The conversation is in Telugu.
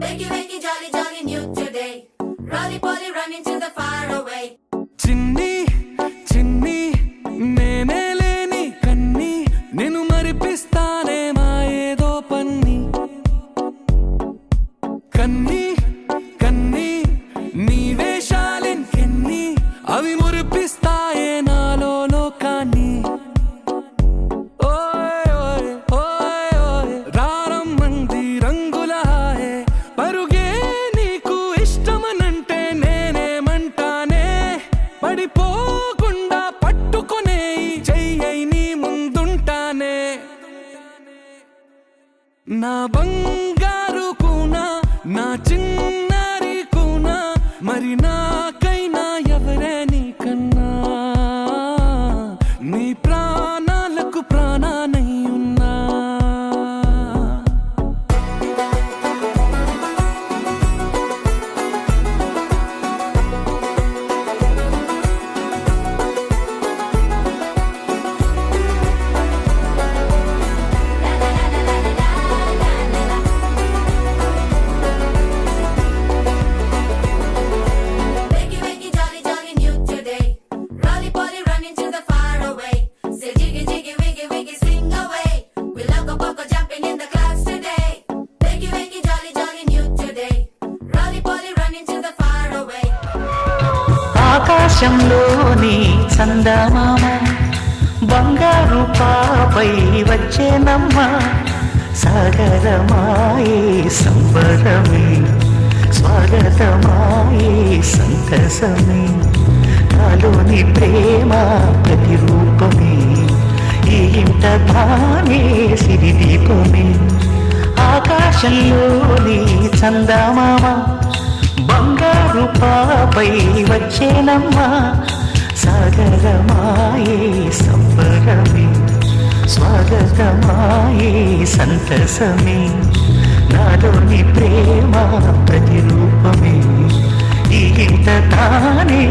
Wakey, wakey, jolly, jolly, new today. Rolly poly, running to the far away. చిన్ని చిన్ని నేనే లేని కన్ని నేను మరిపిస్తానే మా ఏదో పన్ని కన్ని కన్ని నీ వేషాలెన్ని అవి మురిపిస్తాయే నాలో లోకాన్ని ఓయ్ ఓయ్ ఓయ్ ఓయ్ రారమ్మంది రంగుల హాయే పరుగే నీకు ఇష్టమనంటే నేనేమంటానే పడిపోకుండా పట్టుకునే చెయ్యై నీ ముందుంటానే నా బంగారు కూనా నా చిన్నారి కూనా మరి నాకైనా ఎవరే నీకన్నా నీ ప్రాణాలకు ప్రాణానై ఉన్నా Wakey, wakey, jolly, jolly, new today. Rolly poly, running to the far away. Say jiggy, jiggy, wiggy, wiggy, sing away. We loco poco jumping in the clouds today. Wakey, wakey, jolly, jolly, new today. Rolly poly, running to the far away. ఆకాశంలోని చందమామ బంగారు పాపై వచ్చేనమ్మ సాగరమాయే సంబరమే స్వాగతమాయే సంతసమే నాలోని ప్రేమ ప్రతిరూపమే ఈ ఇంట తానే సిరిదీపమే ఆకాశంలోని చందమామ బంగారు పాపై వచ్చేనమ్మా సాగరమాయే సంబరమే స్వాగతమాయే సంతసమే నాలోని ప్రేమ ప్రతిరూపమే ఈ ఇంట తానే